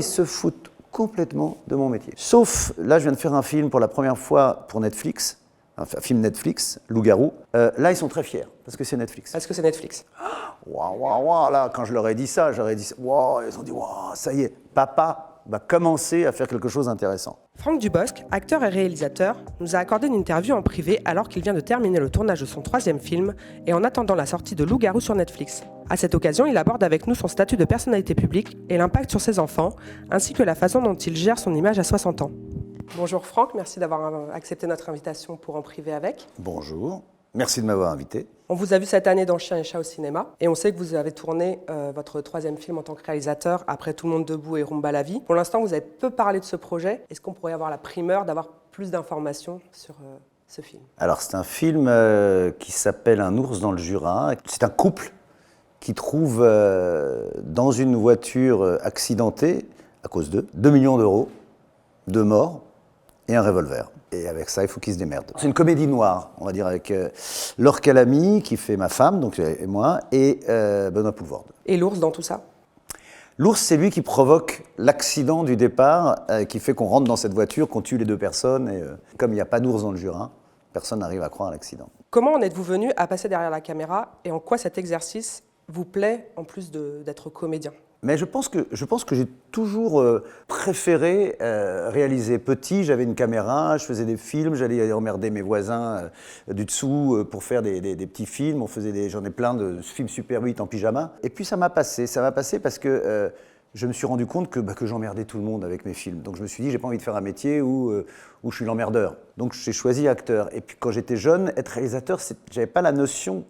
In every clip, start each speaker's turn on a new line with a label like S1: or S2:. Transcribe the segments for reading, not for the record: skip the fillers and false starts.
S1: Ils se foutent complètement de mon métier. Sauf, là, je viens de faire un film pour la première fois pour Netflix, un film Netflix, Loup-garou. Là, ils sont très fiers, parce que c'est Netflix.
S2: Est-ce que c'est Netflix?
S1: Waouh, là, quand je leur ai dit ça, j'aurais dit, waouh, ils ont dit, waouh, ça y est, papa va commencer à faire quelque chose d'intéressant.
S2: Franck Dubosc, acteur et réalisateur, nous a accordé une interview en privé alors qu'il vient de terminer le tournage de son 3e film et en attendant la sortie de Loup-garou sur Netflix. À cette occasion, il aborde avec nous son statut de personnalité publique et l'impact sur ses enfants, ainsi que la façon dont il gère son image à 60 ans. Bonjour Franck, merci d'avoir accepté notre invitation pour En privé avec.
S1: Bonjour, merci de m'avoir invité.
S2: On vous a vu cette année dans Chien et Chat au cinéma et on sait que vous avez tourné votre 3e film en tant que réalisateur après Tout le monde debout et Rumba la vie. Pour l'instant, vous avez peu parlé de ce projet. Est-ce qu'on pourrait avoir la primeur d'avoir plus d'informations sur ce film?
S1: Alors, c'est un film qui s'appelle Un ours dans le Jura. C'est un couple qui trouve dans une voiture accidentée, à cause d'eux, 2 millions d'euros, 2 morts et un revolver. Et avec ça, il faut qu'ils se démerdent. C'est une comédie noire, on va dire, avec Laure Calamy, qui fait ma femme, donc et moi, et Benoît Poelvoorde.
S2: Et l'ours dans tout ça?
S1: L'ours, c'est lui qui provoque l'accident du départ, qui fait qu'on rentre dans cette voiture, qu'on tue les 2 personnes. Et comme il n'y a pas d'ours dans le Jura, personne n'arrive à croire à l'accident.
S2: Comment en êtes-vous venu à passer derrière la caméra et en quoi cet exercice vous plaît, en plus d'être comédien?
S1: Mais je pense que j'ai toujours préféré réaliser. Petit, j'avais une caméra, je faisais des films, j'allais emmerder mes voisins du dessous pour faire des petits films. J'en ai plein de films Super 8 en pyjama. Et puis ça m'a passé parce que je me suis rendu compte que j'emmerdais tout le monde avec mes films. Donc je me suis dit, j'ai pas envie de faire un métier où je suis l'emmerdeur. Donc j'ai choisi acteur. Et puis quand j'étais jeune, être réalisateur, j'avais pas la notion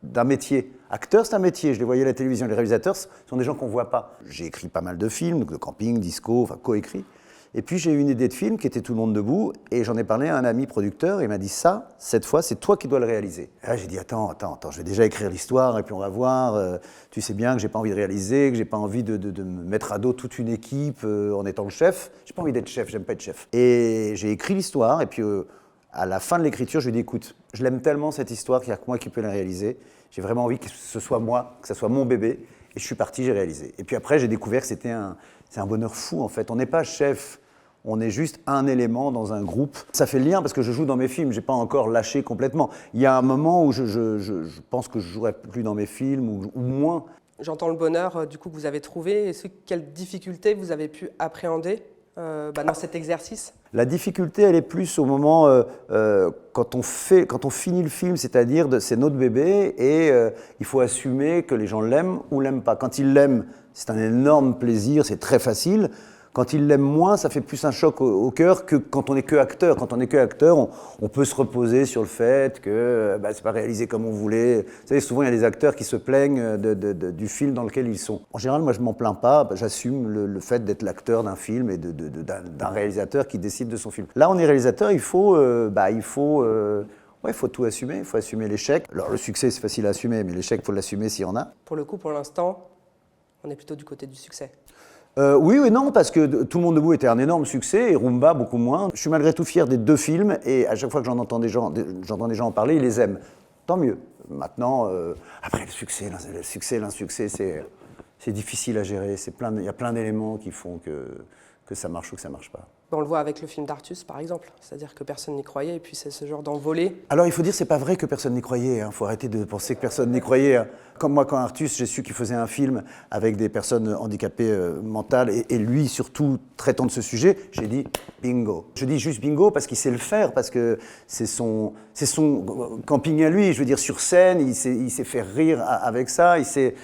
S1: d'un métier. Acteur, c'est un métier. Je les voyais à la télévision. Les réalisateurs, ce sont des gens qu'on voit pas. J'ai écrit pas mal de films, de camping, disco, enfin coécrit. Et puis j'ai eu une idée de film qui était Tout le monde debout, et j'en ai parlé à un ami producteur, et il m'a dit ça, cette fois, c'est toi qui dois le réaliser. Et là j'ai dit attends, je vais déjà écrire l'histoire, et puis on va voir, tu sais bien que j'ai pas envie de réaliser, que j'ai pas envie de me mettre à dos toute une équipe en étant le chef. J'ai pas envie d'être chef, j'aime pas être chef. Et j'ai écrit l'histoire, et puis à la fin de l'écriture, je lui ai dit écoute, je l'aime tellement cette histoire qu'il n'y a que moi qui peux la réaliser, j'ai vraiment envie que ce soit moi, que ce soit mon bébé, et je suis parti, j'ai réalisé. Et puis après j'ai découvert que c'est un bonheur fou en fait, on n'est pas chef. On est juste un élément dans un groupe. Ça fait le lien parce que je joue dans mes films, j'ai pas encore lâché complètement. Il y a un moment où je pense que je jouerai plus dans mes films ou moins.
S2: J'entends le bonheur du coup que vous avez trouvé. Quelles difficultés vous avez pu appréhender dans cet exercice?
S1: La difficulté, elle est plus au moment quand on finit le film, c'est-à-dire c'est notre bébé et il faut assumer que les gens l'aiment ou l'aiment pas. Quand ils l'aiment, c'est un énorme plaisir, c'est très facile. Quand ils l'aiment moins, ça fait plus un choc au cœur que quand on n'est que acteur. Quand on n'est que acteur, on peut se reposer sur le fait que c'est pas réalisé comme on voulait. Vous savez, souvent il y a des acteurs qui se plaignent du film dans lequel ils sont. En général, moi je m'en plains pas, j'assume le fait d'être l'acteur d'un film et d'un réalisateur qui décide de son film. Là, on est réalisateur, il faut tout assumer, il faut assumer l'échec. Alors le succès c'est facile à assumer, mais l'échec il faut l'assumer s'il y en a.
S2: Pour le coup, pour l'instant, on est plutôt du côté du succès.
S1: Oui et non, parce que Tout le monde debout était un énorme succès et Rumba beaucoup moins. Je suis malgré tout fier des 2 films et à chaque fois que j'entends des gens en parler, ils les aiment. Tant mieux. Maintenant, après le succès, l'insuccès, c'est difficile à gérer. Il y a plein d'éléments qui font que ça marche ou que ça marche pas.
S2: On le voit avec le film d'Artus, par exemple. C'est-à-dire que personne n'y croyait et puis c'est ce genre d'envolée.
S1: Alors il faut dire que c'est pas vrai que personne n'y croyait. Il faut arrêter de penser que personne n'y croyait. Comme moi, quand Artus, j'ai su qu'il faisait un film avec des personnes handicapées mentales et lui surtout traitant de ce sujet, j'ai dit bingo. Je dis juste bingo parce qu'il sait le faire, parce que c'est son camping à lui. Je veux dire, sur scène, il sait faire rire avec ça. C'est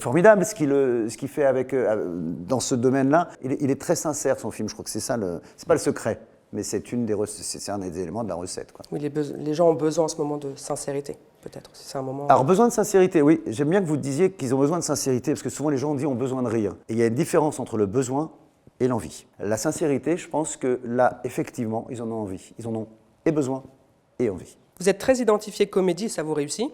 S1: formidable ce qu'il fait dans ce domaine-là. Il est très sincère, son film. Je crois que c'est ça, c'est pas le secret, mais c'est un des éléments de la recette, quoi.
S2: Oui, les gens ont besoin en ce moment de sincérité, peut-être. C'est un moment...
S1: Alors, besoin de sincérité, oui. J'aime bien que vous disiez qu'ils ont besoin de sincérité, parce que souvent les gens ont besoin de rire. Et il y a une différence entre le besoin et l'envie. La sincérité, je pense que là, effectivement, ils en ont envie. Ils en ont et besoin et envie.
S2: Vous êtes très identifié comédie, ça vous réussit.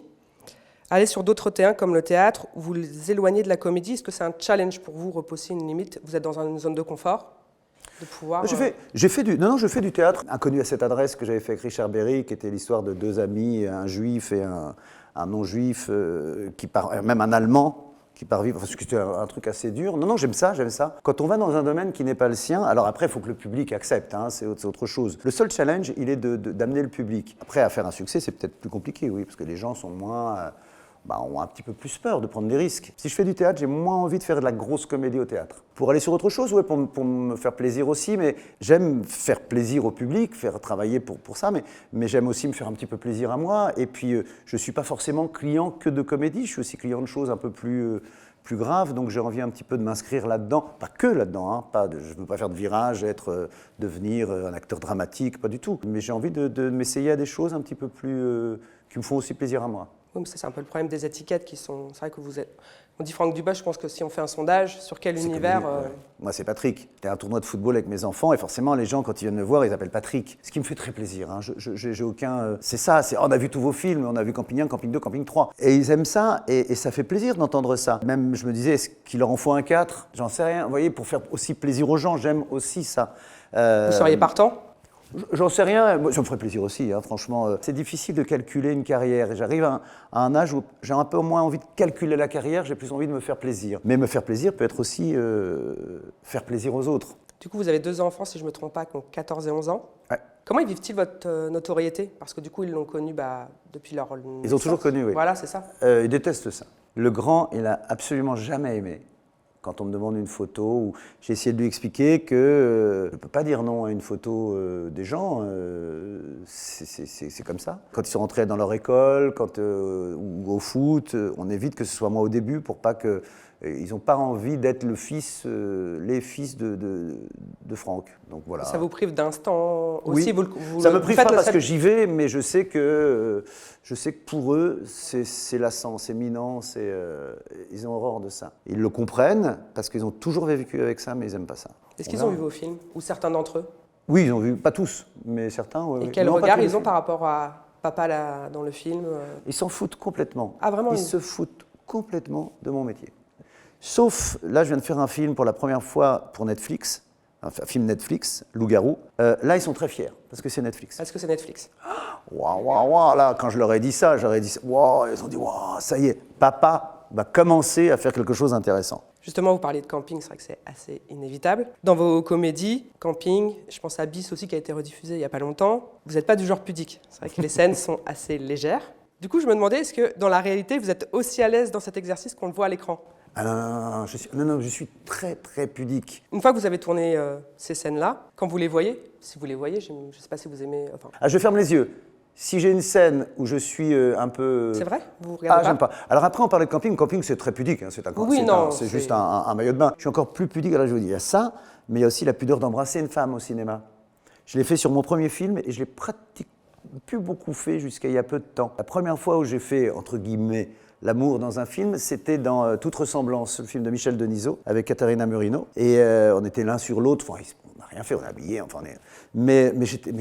S2: Aller sur d'autres terrains comme le théâtre, vous vous éloignez de la comédie, est-ce que c'est un challenge pour vous, repousser une limite? Vous être dans une zone de confort? De pouvoir,
S1: je fais du théâtre. Inconnu à cette adresse que j'avais fait avec Richard Berry, qui était l'histoire de 2 amis, un juif et un non-juif, même un Allemand, qui part vivre, parce que c'était un truc assez dur. Non, j'aime ça, j'aime ça. Quand on va dans un domaine qui n'est pas le sien, alors après, il faut que le public accepte, hein, c'est autre chose. Le seul challenge, il est d'amener le public. Après, à faire un succès, c'est peut-être plus compliqué, oui, parce que les gens sont moins... ont un petit peu plus peur de prendre des risques. Si je fais du théâtre, j'ai moins envie de faire de la grosse comédie au théâtre. Pour aller sur autre chose, ouais, pour me faire plaisir aussi, mais j'aime faire plaisir au public, faire travailler pour ça, mais j'aime aussi me faire un petit peu plaisir à moi. Et puis, je ne suis pas forcément client que de comédie, je suis aussi client de choses un peu plus graves, donc j'ai envie un petit peu de m'inscrire là-dedans, pas que là-dedans, hein, je ne veux pas faire de virage, devenir un acteur dramatique, pas du tout, mais j'ai envie de m'essayer à des choses un petit peu plus, qui me font aussi plaisir à moi.
S2: Oui, mais ça, c'est un peu le problème des étiquettes qui sont... C'est vrai que vous êtes... On dit Franck Dubosc, je pense que si on fait un sondage, sur quel univers...
S1: Moi, c'est Patrick. J'étais à un tournoi de football avec mes enfants et forcément, les gens, quand ils viennent me voir, ils appellent Patrick. Ce qui me fait très plaisir. Hein. J'ai aucun... C'est ça, on a vu tous vos films, on a vu Camping 1, Camping 2, Camping 3. Et ils aiment ça et ça fait plaisir d'entendre ça. Même, je me disais, est-ce qu'il leur en faut un 4 ? J'en sais rien. Vous voyez, pour faire aussi plaisir aux gens, j'aime aussi ça.
S2: Vous seriez partant ?
S1: J'en sais rien, moi, ça me ferait plaisir aussi, hein, franchement. C'est difficile de calculer une carrière et j'arrive à un âge où j'ai un peu moins envie de calculer la carrière, j'ai plus envie de me faire plaisir. Mais me faire plaisir peut être aussi faire plaisir aux autres.
S2: Du coup, vous avez 2 enfants, si je ne me trompe pas, qui ont 14 et 11 ans.
S1: Ouais.
S2: Comment ils vivent-ils votre notoriété ? Parce que du coup, ils l'ont connu depuis leur naissance.
S1: Ils ont toujours connu, oui.
S2: Voilà, c'est ça.
S1: Ils détestent ça. Le grand, il a absolument jamais aimé. Quand on me demande une photo, ou j'ai essayé de lui expliquer que je ne peux pas dire non à une photo des gens, c'est comme ça. Quand ils sont rentrés dans leur école, ou au foot, on évite que ce soit moi au début pour pas que... Ils n'ont pas envie d'être les fils de Franck. Donc voilà.
S2: Ça vous prive d'instant aussi,
S1: oui. Ça ne me prive pas parce que j'y vais, mais je sais que pour eux, c'est lassant, c'est minant, ils ont horreur de ça. Ils le comprennent parce qu'ils ont toujours vécu avec ça, mais ils n'aiment pas ça.
S2: Est-ce qu'ils ont vu vos films, ou certains d'entre eux ?
S1: Oui, ils ont vu, pas tous, mais certains.
S2: Et quel regard ils ont par rapport à papa dans le film ?
S1: Ils s'en foutent complètement.
S2: Ah vraiment ?
S1: Ils se foutent complètement de mon métier. Sauf, là, je viens de faire un film pour la première fois pour Netflix, un film Netflix, Loup-garou. Là, ils sont très fiers, parce que c'est Netflix.
S2: Parce que c'est Netflix.
S1: Waouh, là, quand je leur ai dit ça, waouh, ils ont dit, waouh, ça y est, papa va commencer à faire quelque chose d'intéressant.
S2: Justement, vous parliez de camping, c'est vrai que c'est assez inévitable. Dans vos comédies, camping, je pense à Bis aussi qui a été rediffusé il n'y a pas longtemps, vous n'êtes pas du genre pudique. C'est vrai que les scènes sont assez légères. Du coup, je me demandais, est-ce que dans la réalité, vous êtes aussi à l'aise dans cet exercice qu'on le voit à l'écran ?
S1: Ah non, je suis très, très pudique.
S2: Une fois que vous avez tourné ces scènes-là, quand vous les voyez, si vous les voyez, je ne sais pas si vous aimez... Enfin...
S1: Ah, je ferme les yeux. Si j'ai une scène où je suis un peu...
S2: C'est vrai ? Vous regardez
S1: j'aime pas. Alors après, on parlait de camping. Camping, c'est très pudique. Hein. C'est juste un maillot de bain. Je suis encore plus pudique. Alors je vous dis, il y a ça, mais il y a aussi la pudeur d'embrasser une femme au cinéma. Je l'ai fait sur mon premier film et je l'ai pratiquement plus beaucoup fait jusqu'à il y a peu de temps. La première fois où j'ai fait, entre guillemets, l'amour dans un film, c'était dans Toute ressemblance, le film de Michel Denisot, avec Katharina Murino. Et on était l'un sur l'autre, enfin, on n'a rien fait, on est habillés, enfin, mais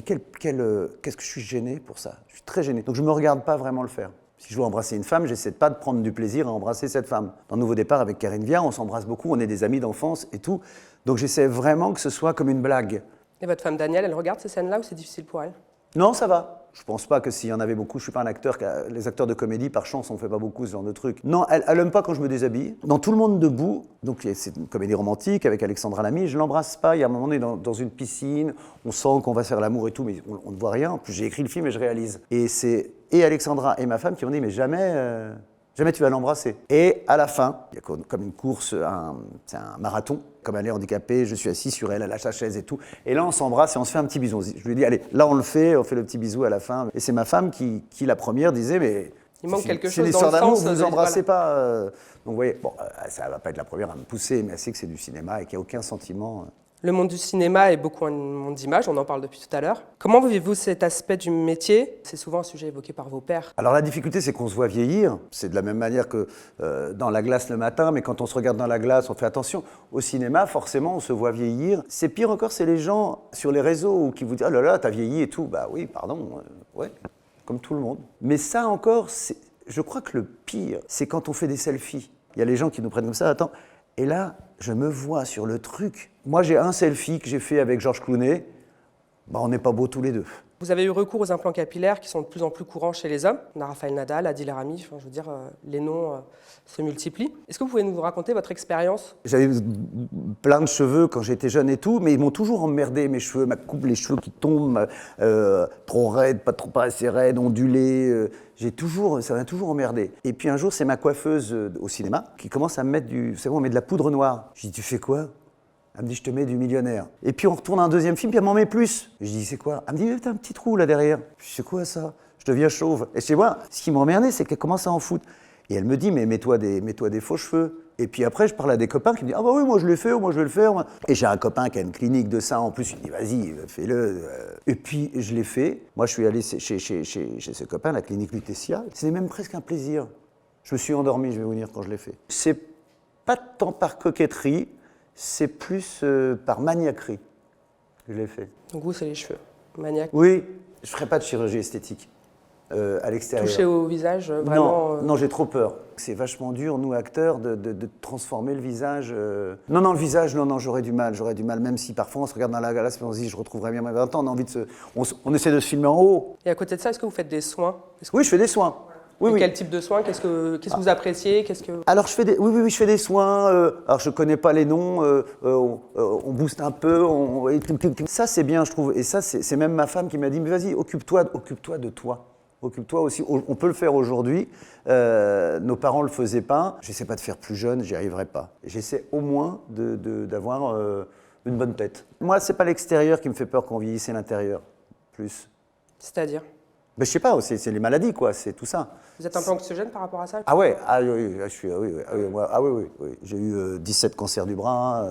S1: qu'est-ce que je suis gêné pour ça. Je suis très gêné. Donc je ne me regarde pas vraiment le faire. Si je veux embrasser une femme, j'essaie pas de prendre du plaisir à embrasser cette femme. Dans Nouveau Départ avec Karine Viard, on s'embrasse beaucoup, on est des amis d'enfance et tout. Donc j'essaie vraiment que ce soit comme une blague.
S2: Et votre femme Danielle, elle regarde ces scènes-là ou c'est difficile pour elle ?
S1: Non, ça va. Je pense pas que s'il y en avait beaucoup, je suis pas un acteur, les acteurs de comédie, par chance, on fait pas beaucoup ce genre de trucs. Non, elle aime pas quand je me déshabille. Dans Tout le monde debout, donc c'est une comédie romantique avec Alexandra Lamy, je l'embrasse pas, il y a un moment, on est dans une piscine, on sent qu'on va faire l'amour et tout, mais on ne voit rien. En plus, j'ai écrit le film et je réalise. Et c'est Alexandra et ma femme qui m'ont dit, mais jamais tu vas l'embrasser. Et à la fin, il y a comme une course, c'est un marathon. Comme elle est handicapée, je suis assis sur elle, elle lâche sa chaise et tout. Et là, on s'embrasse et on se fait un petit bisou. Je lui ai dit, allez, là, on fait le petit bisou à la fin. Et c'est ma femme qui la première, disait, mais...
S2: Il manque quelque chose
S1: dans le sens. C'est l'histoire d'amour, vous ne vous embrassez
S2: voilà.
S1: pas. Donc, vous voyez, bon, ça ne va pas être la première à me pousser, mais elle sait que c'est du cinéma et qu'il n'y a aucun sentiment.
S2: Le monde du cinéma est beaucoup un monde d'image, on en parle depuis tout à l'heure. Comment vivez-vous cet aspect du métier ? C'est souvent un sujet évoqué par vos pairs. Alors
S1: la difficulté, c'est qu'on se voit vieillir. C'est de la même manière que dans la glace le matin, mais quand on se regarde dans la glace, on fait attention. Au cinéma, forcément, on se voit vieillir. C'est pire encore, c'est les gens sur les réseaux qui vous disent « Oh là là, t'as vieilli et tout ». Bah oui, pardon, ouais, comme tout le monde. Mais ça encore, je crois que le pire, c'est quand on fait des selfies. Il y a les gens qui nous prennent comme ça, attends, et là, je me vois sur le truc. Moi, j'ai un selfie que j'ai fait avec Georges Clooney. Bah, on n'est pas beaux tous les deux.
S2: Vous avez eu recours aux implants capillaires qui sont de plus en plus courants chez les hommes. On a Raphaël Nadal, Adil Rami, je veux dire, les noms se multiplient. Est-ce que vous pouvez nous raconter votre expérience?
S1: J'avais plein de cheveux quand j'étais jeune et tout, mais ils m'ont toujours emmerdé, mes cheveux, ma coupe, les cheveux qui tombent, trop raides, pas assez raides, ondulés. Ça m'a toujours emmerdé. Et puis un jour, c'est ma coiffeuse au cinéma qui commence à me mettre vous savez, on met de la poudre noire. Je dis, tu fais quoi? Elle me dit, je te mets du millionnaire. Et puis on retourne à un deuxième film, puis elle m'en met plus. Je dis, c'est quoi? Elle me dit, t'as un petit trou là derrière. Je dis, c'est quoi ça? Je deviens chauve. Et chez moi, ce qui m'emmerdait, c'est qu'elle commence à en foutre. Et elle me dit, mais mets-toi des faux cheveux. Et puis après, je parle à des copains qui me disent, ah bah oui, moi je l'ai fait, moi je vais le faire. Moi. Et j'ai un copain qui a une clinique de ça en plus, il me dit, vas-y, fais-le. Et puis je l'ai fait. Moi je suis allé chez ce copain, la clinique Lutetia. C'était même presque un plaisir. Je me suis endormi, je vais vous dire, quand je l'ai fait. C'est pas tant par coquetterie, c'est plus par maniaquerie que je l'ai fait.
S2: Donc vous, c'est les cheveux. Maniaque.
S1: Oui, je ferai pas de chirurgie esthétique à l'extérieur.
S2: Toucher au visage, vraiment.
S1: Non, j'ai trop peur. C'est vachement dur, nous acteurs, de transformer le visage. Non, le visage, non, j'aurais du mal, même si parfois on se regarde dans la glace et on se dit, je retrouverai bien mes 20 ans, on a envie de on essaie de se filmer en haut.
S2: Et à côté de ça, est-ce que vous faites des soins?
S1: Oui, je fais des soins. Oui.
S2: Quel type de soins? Qu'est-ce que vous appréciez?
S1: Alors je fais des soins. Alors je connais pas les noms. On booste un peu. Ça c'est bien, je trouve. Et ça c'est même ma femme qui m'a dit, mais vas-y, occupe-toi de toi. Occupe-toi aussi. On peut le faire aujourd'hui. Nos parents le faisaient pas. J'essaie pas de faire plus jeune, j'y arriverai pas. J'essaie au moins d'avoir une bonne tête. Moi, c'est pas l'extérieur qui me fait peur qu'on vieillisse, c'est l'intérieur plus.
S2: C'est-à-dire?
S1: Ben, je sais pas, c'est les maladies, quoi, c'est tout ça.
S2: Vous êtes un peu anxiogène par rapport à ça?
S1: Ah ouais, oui. J'ai eu 17 cancers du bras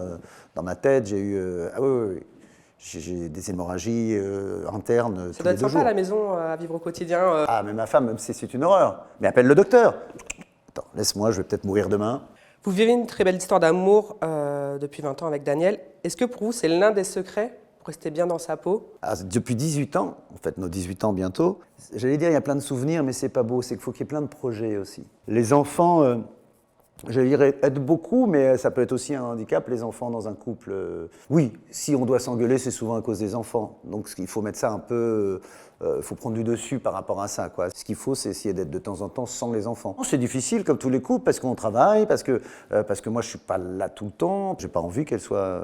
S1: dans ma tête, j'ai des hémorragies internes.
S2: Ça doit être sympa à la maison à vivre au quotidien.
S1: Ah, mais ma femme, c'est une horreur. Mais appelle le docteur. Attends, laisse-moi, je vais peut-être mourir demain.
S2: Vous vivez une très belle histoire d'amour depuis 20 ans avec Daniel. Est-ce que pour vous, c'est l'un des secrets pour rester bien dans sa peau?
S1: Depuis 18 ans, en fait nos 18 ans bientôt, j'allais dire il y a plein de souvenirs, mais c'est pas beau, c'est qu'il faut qu'il y ait plein de projets aussi. Les enfants, j'allais dire aident beaucoup, mais ça peut être aussi un handicap, les enfants dans un couple. Oui, si on doit s'engueuler, c'est souvent à cause des enfants. Donc il faut mettre ça un peu, il faut prendre du dessus par rapport à ça, quoi. Ce qu'il faut, c'est essayer d'être de temps en temps sans les enfants. C'est difficile comme tous les couples, parce qu'on travaille, parce que moi je suis pas là tout le temps. J'ai pas envie qu'elle soit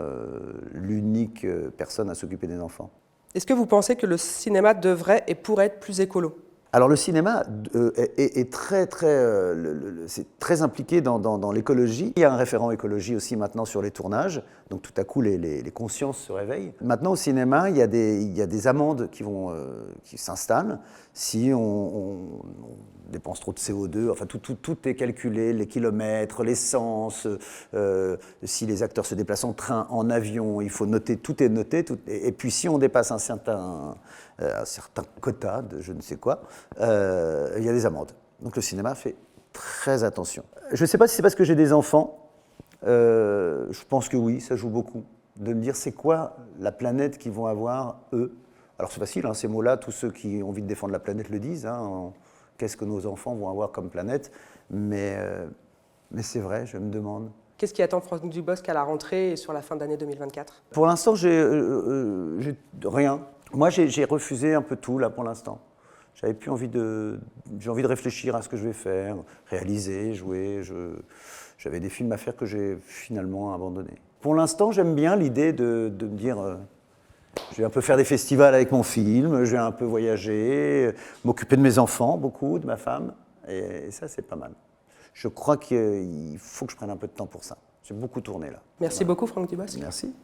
S1: l'unique personne à s'occuper des enfants.
S2: Est-ce que vous pensez que le cinéma devrait et pourrait être plus écolo?
S1: Alors le cinéma est c'est très impliqué dans l'écologie. Il y a un référent écologie aussi maintenant sur les tournages, donc tout à coup les consciences se réveillent. Maintenant au cinéma, il y a des amendes qui s'installent si on dépense trop de CO2, enfin tout est calculé, les kilomètres, l'essence, si les acteurs se déplacent en train, en avion, il faut noter, tout est noté, et puis si on dépasse un certain quota de je ne sais quoi, il y a des amendes. Donc le cinéma fait très attention. Je ne sais pas si c'est parce que j'ai des enfants, je pense que oui, ça joue beaucoup. De me dire c'est quoi la planète qu'ils vont avoir, eux. Alors c'est facile, hein, ces mots-là, tous ceux qui ont envie de défendre la planète le disent. Hein, qu'est-ce que nos enfants vont avoir comme planète, mais c'est vrai, je me demande.
S2: Qu'est-ce qui attend Franck Dubosc à la rentrée et sur la fin d'année 2024?
S1: Pour l'instant, j'ai rien. Moi, j'ai refusé un peu tout, là, pour l'instant. J'ai envie de réfléchir à ce que je vais faire, réaliser, jouer. J'avais des films à faire que j'ai finalement abandonnés. Pour l'instant, j'aime bien l'idée de me dire... je vais un peu faire des festivals avec mon film, je vais un peu voyager, m'occuper de mes enfants, beaucoup, de ma femme. Et ça, c'est pas mal. Je crois qu'il faut que je prenne un peu de temps pour ça. J'ai beaucoup tourné là.
S2: Merci beaucoup, Franck Dubosc.
S1: Merci.